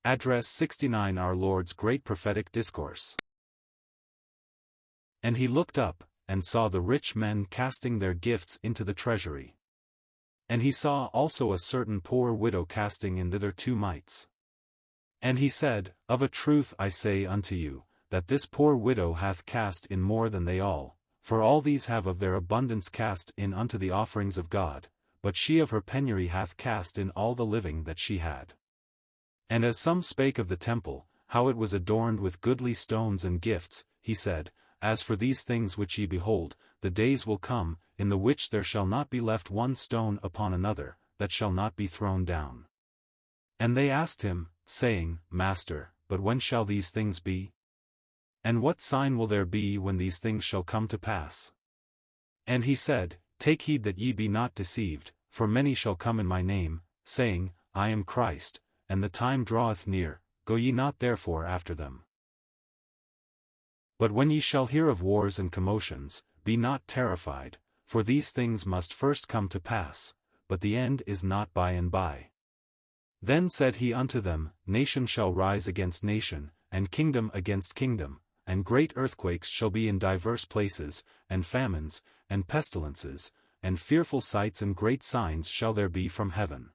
Address 69, Our Lord's Great Prophetic Discourse. And he looked up, and saw the rich men casting their gifts into the treasury. And he saw also a certain poor widow casting in thither 2 mites. And he said, Of a truth I say unto you, that this poor widow hath cast in more than they all, for all these have of their abundance cast in unto the offerings of God, but she of her penury hath cast in all the living that she had. And as some spake of the temple, how it was adorned with goodly stones and gifts, he said, As for these things which ye behold, the days will come, in the which there shall not be left one stone upon another, that shall not be thrown down. And they asked him, saying, Master, but when shall these things be? And what sign will there be when these things shall come to pass? And he said, Take heed that ye be not deceived, for many shall come in my name, saying, I am Christ, and the time draweth near, go ye not therefore after them. But when ye shall hear of wars and commotions, be not terrified, for these things must first come to pass, but the end is not by and by. Then said he unto them, Nation shall rise against nation, and kingdom against kingdom, and great earthquakes shall be in divers places, and famines, and pestilences, and fearful sights and great signs shall there be from heaven.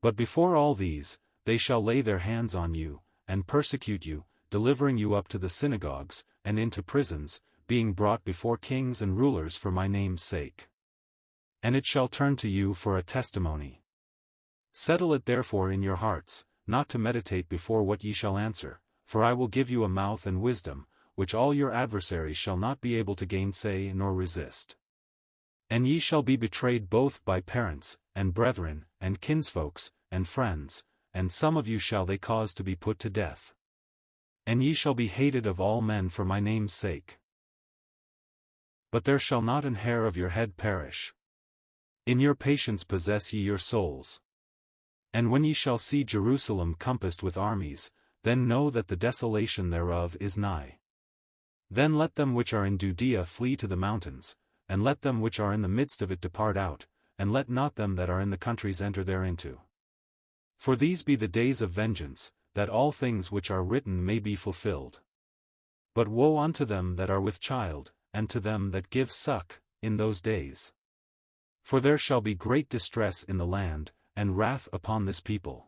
But before all these, they shall lay their hands on you, and persecute you, delivering you up to the synagogues, and into prisons, being brought before kings and rulers for my name's sake. And it shall turn to you for a testimony. Settle it therefore in your hearts, not to meditate before what ye shall answer, for I will give you a mouth and wisdom, which all your adversaries shall not be able to gainsay nor resist. And ye shall be betrayed both by parents, and brethren, and kinsfolks, and friends, and some of you shall they cause to be put to death. And ye shall be hated of all men for my name's sake. But there shall not an hair of your head perish. In your patience possess ye your souls. And when ye shall see Jerusalem compassed with armies, then know that the desolation thereof is nigh. Then let them which are in Judea flee to the mountains, and let them which are in the midst of it depart out, and let not them that are in the countries enter thereinto. For these be the days of vengeance, that all things which are written may be fulfilled. But woe unto them that are with child, and to them that give suck, in those days. For there shall be great distress in the land, and wrath upon this people.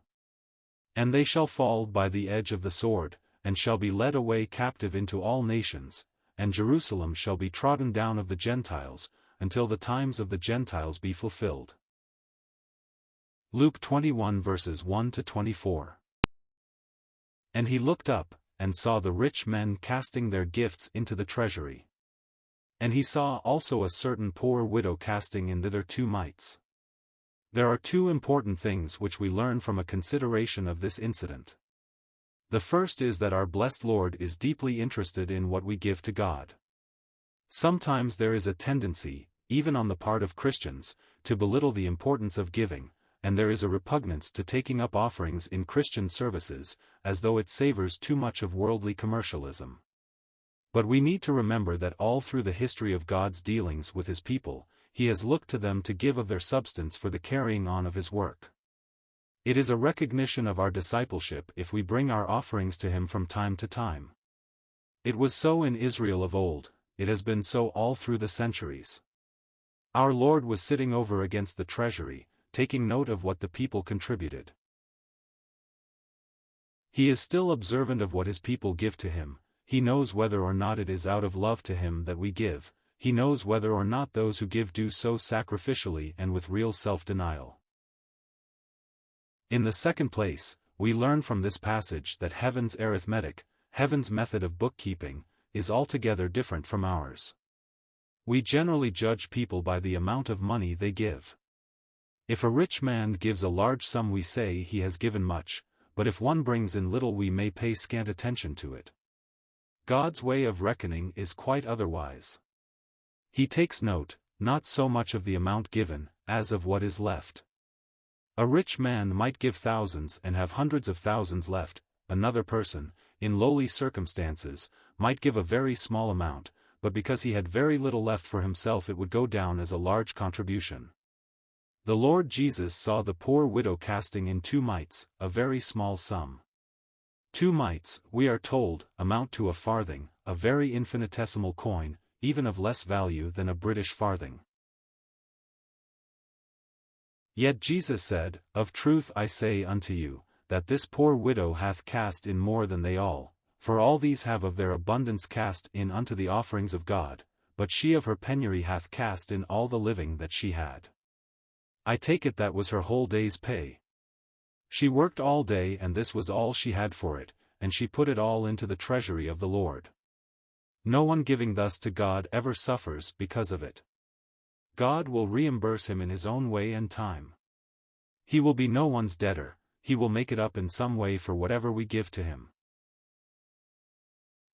And they shall fall by the edge of the sword, and shall be led away captive into all nations, and Jerusalem shall be trodden down of the Gentiles, until the times of the Gentiles be fulfilled. Luke 21 verses 1-24. And he looked up, and saw the rich men casting their gifts into the treasury. And he saw also a certain poor widow casting in thither 2 mites. There are 2 important things which we learn from a consideration of this incident. The first is that our blessed Lord is deeply interested in what we give to God. Sometimes there is a tendency, even on the part of Christians, to belittle the importance of giving, and there is a repugnance to taking up offerings in Christian services, as though it savors too much of worldly commercialism. But we need to remember that all through the history of God's dealings with his people, he has looked to them to give of their substance for the carrying on of his work. It is a recognition of our discipleship if we bring our offerings to him from time to time. It was so in Israel of old, it has been so all through the centuries. Our Lord was sitting over against the treasury, taking note of what the people contributed. He is still observant of what his people give to him. He knows whether or not it is out of love to him that we give. He knows whether or not those who give do so sacrificially and with real self-denial. In the second place, we learn from this passage that heaven's arithmetic, heaven's method of bookkeeping, is altogether different from ours. We generally judge people by the amount of money they give. If a rich man gives a large sum, we say he has given much, but if one brings in little, we may pay scant attention to it. God's way of reckoning is quite otherwise. He takes note, not so much of the amount given, as of what is left. A rich man might give thousands and have hundreds of thousands left. Another person, in lowly circumstances, might give a very small amount, but because he had very little left for himself, it would go down as a large contribution. The Lord Jesus saw the poor widow casting in 2 mites, a very small sum. 2 mites, we are told, amount to a farthing, a very infinitesimal coin, even of less value than a British farthing. Yet Jesus said, Of truth I say unto you, that this poor widow hath cast in more than they all, for all these have of their abundance cast in unto the offerings of God, but she of her penury hath cast in all the living that she had. I take it that was her whole day's pay. She worked all day and this was all she had for it, and she put it all into the treasury of the Lord. No one giving thus to God ever suffers because of it. God will reimburse him in his own way and time. He will be no one's debtor, he will make it up in some way for whatever we give to him.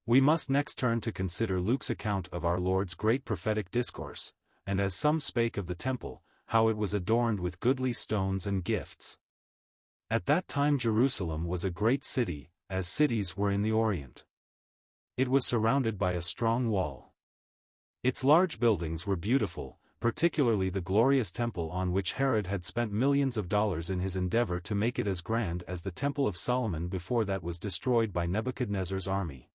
We must next turn to consider Luke's account of our Lord's great prophetic discourse, and as some spake of the temple, how it was adorned with goodly stones and gifts. At that time Jerusalem was a great city, as cities were in the Orient. It was surrounded by a strong wall. Its large buildings were beautiful, particularly the glorious temple on which Herod had spent millions of dollars in his endeavor to make it as grand as the Temple of Solomon before that was destroyed by Nebuchadnezzar's army.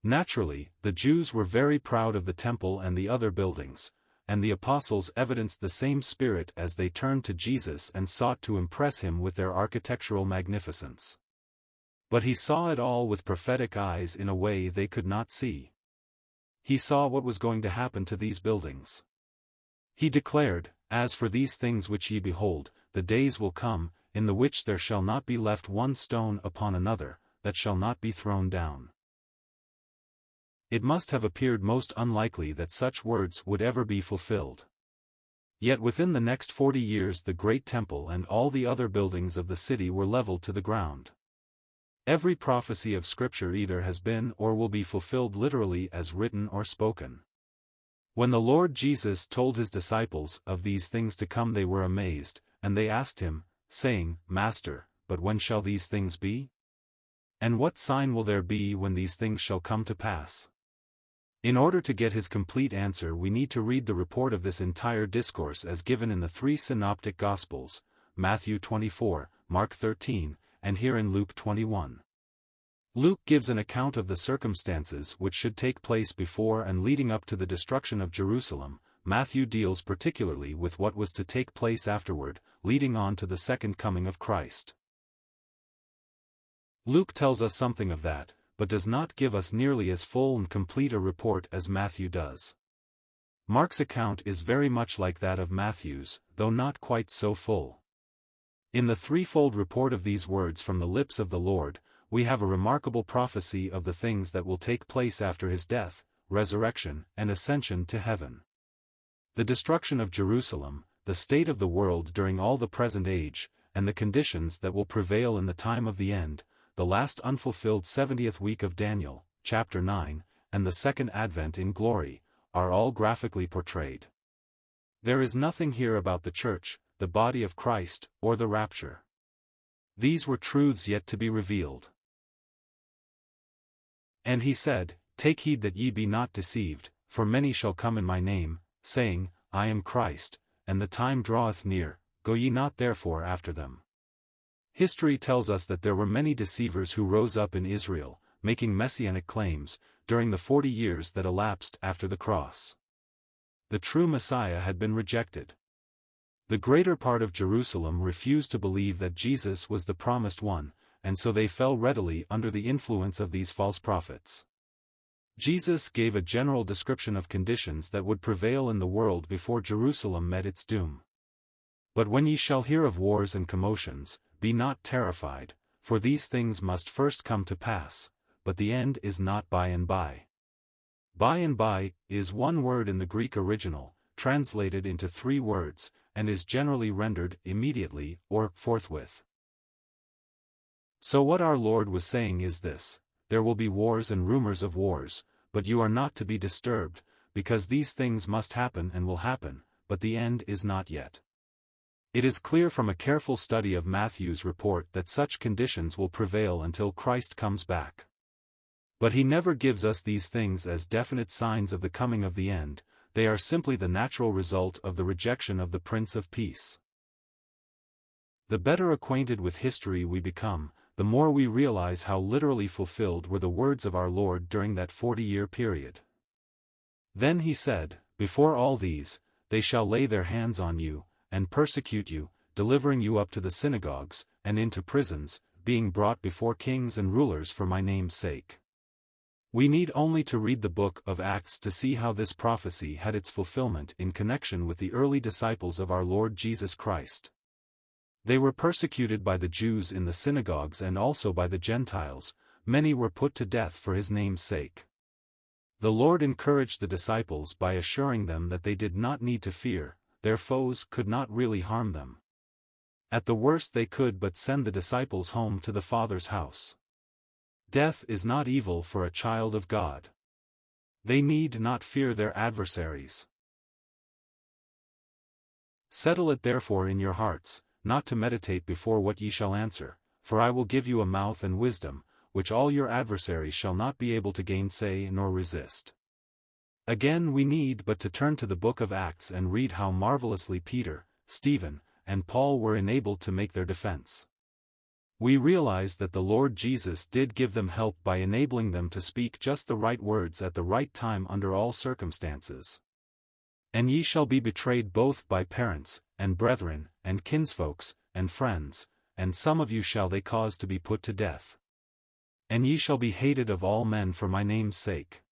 Naturally, the Jews were very proud of the temple and the other buildings, and the apostles evidenced the same spirit as they turned to Jesus and sought to impress him with their architectural magnificence. But he saw it all with prophetic eyes in a way they could not see. He saw what was going to happen to these buildings. He declared, As for these things which ye behold, the days will come, in the which there shall not be left one stone upon another, that shall not be thrown down. It must have appeared most unlikely that such words would ever be fulfilled. Yet within the next 40 years the great temple and all the other buildings of the city were leveled to the ground. Every prophecy of Scripture either has been or will be fulfilled literally as written or spoken. When the Lord Jesus told his disciples of these things to come they were amazed, and they asked him, saying, Master, but when shall these things be? And what sign will there be when these things shall come to pass? In order to get his complete answer we need to read the report of this entire discourse as given in the 3 synoptic Gospels, Matthew 24, Mark 13, and here in Luke 21. Luke gives an account of the circumstances which should take place before and leading up to the destruction of Jerusalem. Matthew deals particularly with what was to take place afterward, leading on to the second coming of Christ. Luke tells us something of that, but does not give us nearly as full and complete a report as Matthew does. Mark's account is very much like that of Matthew's, though not quite so full. In the threefold report of these words from the lips of the Lord, we have a remarkable prophecy of the things that will take place after his death, resurrection, and ascension to heaven. The destruction of Jerusalem, the state of the world during all the present age, and the conditions that will prevail in the time of the end, the last unfulfilled 70th week of Daniel, chapter 9, and the second advent in glory, are all graphically portrayed. There is nothing here about the church, the body of Christ, or the rapture. These were truths yet to be revealed. And he said, Take heed that ye be not deceived, for many shall come in my name, saying, I am Christ, and the time draweth near, go ye not therefore after them. History tells us that there were many deceivers who rose up in Israel, making messianic claims, during the 40 years that elapsed after the cross. The true Messiah had been rejected. The greater part of Jerusalem refused to believe that Jesus was the promised one, and so they fell readily under the influence of these false prophets. Jesus gave a general description of conditions that would prevail in the world before Jerusalem met its doom. But when ye shall hear of wars and commotions, be not terrified, for these things must first come to pass, but the end is not by and by. By and by is one word in the Greek original, translated into 3 words, and is generally rendered immediately or forthwith. So what our Lord was saying is this: there will be wars and rumors of wars, but you are not to be disturbed, because these things must happen and will happen, but the end is not yet. It is clear from a careful study of Matthew's report that such conditions will prevail until Christ comes back. But he never gives us these things as definite signs of the coming of the end, they are simply the natural result of the rejection of the Prince of Peace. The better acquainted with history we become, the more we realize how literally fulfilled were the words of our Lord during that 40-year period. Then he said, "Before all these, they shall lay their hands on you, and persecute you, delivering you up to the synagogues, and into prisons, being brought before kings and rulers for my name's sake." We need only to read the book of Acts to see how this prophecy had its fulfillment in connection with the early disciples of our Lord Jesus Christ. They were persecuted by the Jews in the synagogues and also by the Gentiles. Many were put to death for his name's sake. The Lord encouraged the disciples by assuring them that they did not need to fear, their foes could not really harm them. At the worst they could but send the disciples home to the Father's house. Death is not evil for a child of God. They need not fear their adversaries. Settle it therefore in your hearts, not to meditate before what ye shall answer, for I will give you a mouth and wisdom, which all your adversaries shall not be able to gainsay nor resist. Again we need but to turn to the book of Acts and read how marvelously Peter, Stephen, and Paul were enabled to make their defense. We realize that the Lord Jesus did give them help by enabling them to speak just the right words at the right time under all circumstances. "And ye shall be betrayed both by parents, and brethren, and kinsfolks, and friends, and some of you shall they cause to be put to death. And ye shall be hated of all men for my name's sake."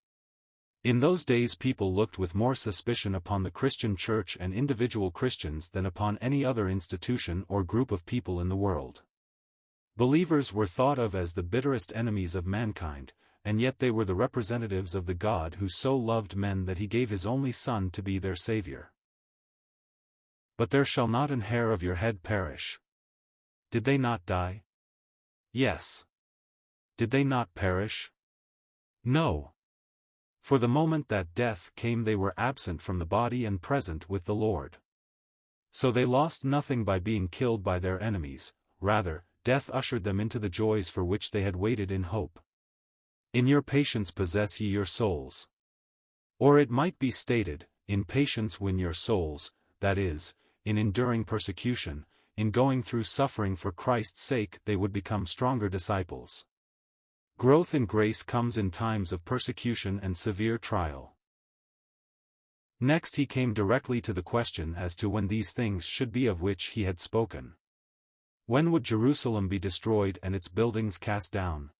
In those days people looked with more suspicion upon the Christian church and individual Christians than upon any other institution or group of people in the world. Believers were thought of as the bitterest enemies of mankind, and yet they were the representatives of the God who so loved men that he gave his only Son to be their Savior. "But there shall not an hair of your head perish." Did they not die? Yes. Did they not perish? No. For the moment that death came they were absent from the body and present with the Lord. So they lost nothing by being killed by their enemies, rather, death ushered them into the joys for which they had waited in hope. "In your patience possess ye your souls." Or it might be stated, in patience win your souls, that is, in enduring persecution, in going through suffering for Christ's sake they would become stronger disciples. Growth in grace comes in times of persecution and severe trial. Next he came directly to the question as to when these things should be of which he had spoken. When would Jerusalem be destroyed and its buildings cast down?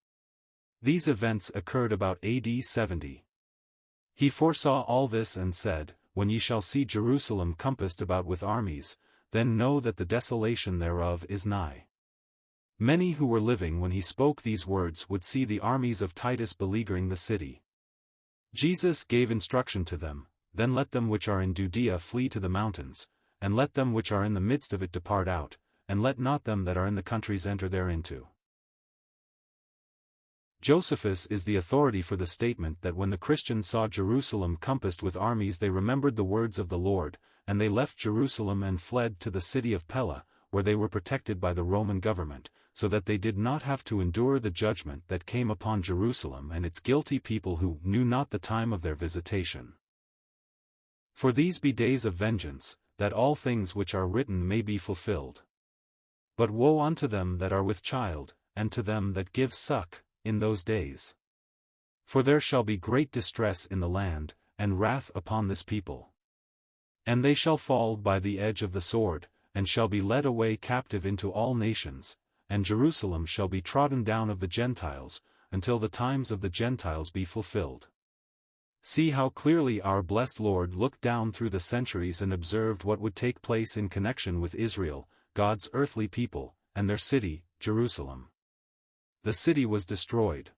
These events occurred about AD 70. He foresaw all this and said, "When ye shall see Jerusalem compassed about with armies, then know that the desolation thereof is nigh." Many who were living when he spoke these words would see the armies of Titus beleaguering the city. Jesus gave instruction to them, "Then let them which are in Judea flee to the mountains, and let them which are in the midst of it depart out, and let not them that are in the countries enter thereinto." Josephus is the authority for the statement that when the Christians saw Jerusalem compassed with armies they remembered the words of the Lord, and they left Jerusalem and fled to the city of Pella, where they were protected by the Roman government, so that they did not have to endure the judgment that came upon Jerusalem and its guilty people who knew not the time of their visitation. "For these be days of vengeance, that all things which are written may be fulfilled. But woe unto them that are with child, and to them that give suck, in those days. For there shall be great distress in the land, and wrath upon this people. And they shall fall by the edge of the sword, and shall be led away captive into all nations, and Jerusalem shall be trodden down of the Gentiles, until the times of the Gentiles be fulfilled." See how clearly our blessed Lord looked down through the centuries and observed what would take place in connection with Israel, God's earthly people, and their city, Jerusalem. The city was destroyed.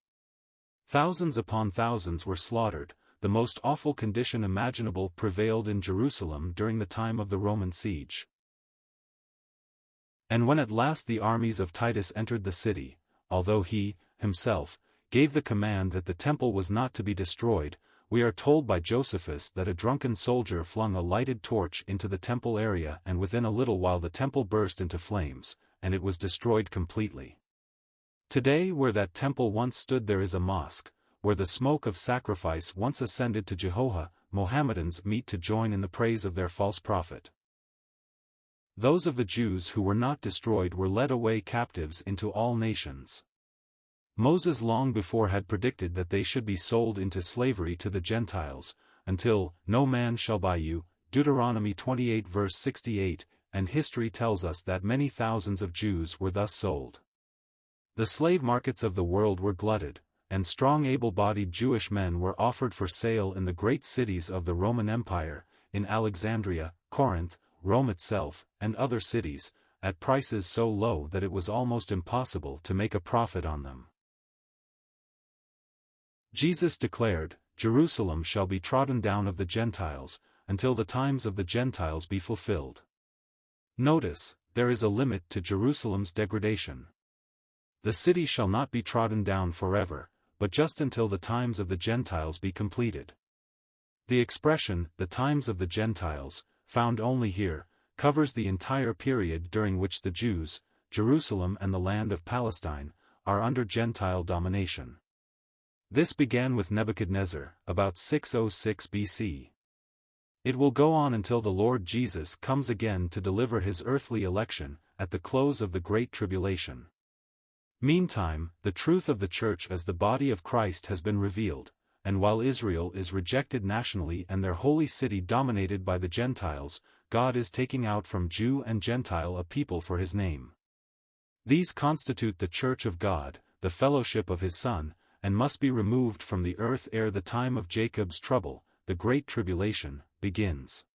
Thousands upon thousands were slaughtered. The most awful condition imaginable prevailed in Jerusalem during the time of the Roman siege. And when at last the armies of Titus entered the city, although he, himself, gave the command that the temple was not to be destroyed, we are told by Josephus that a drunken soldier flung a lighted torch into the temple area and within a little while the temple burst into flames, and it was destroyed completely. Today where that temple once stood there is a mosque, where the smoke of sacrifice once ascended to Jehovah. Mohammedans meet to join in the praise of their false prophet. Those of the Jews who were not destroyed were led away captives into all nations. Moses long before had predicted that they should be sold into slavery to the Gentiles, until, "No man shall buy you," Deuteronomy 28 verse 68, and history tells us that many thousands of Jews were thus sold. The slave markets of the world were glutted, and strong able-bodied Jewish men were offered for sale in the great cities of the Roman Empire, in Alexandria, Corinth, Rome itself, and other cities, at prices so low that it was almost impossible to make a profit on them. Jesus declared, "Jerusalem shall be trodden down of the Gentiles, until the times of the Gentiles be fulfilled." Notice, there is a limit to Jerusalem's degradation. The city shall not be trodden down forever, but just until the times of the Gentiles be completed. The expression, "the times of the Gentiles," found only here, covers the entire period during which the Jews, Jerusalem and the land of Palestine, are under Gentile domination. This began with Nebuchadnezzar, about 606 BC. It will go on until the Lord Jesus comes again to deliver his earthly election, at the close of the Great Tribulation. Meantime, the truth of the Church as the body of Christ has been revealed, and while Israel is rejected nationally and their holy city dominated by the Gentiles, God is taking out from Jew and Gentile a people for his name. These constitute the Church of God, the fellowship of his Son, and must be removed from the earth ere the time of Jacob's trouble, the Great Tribulation, begins.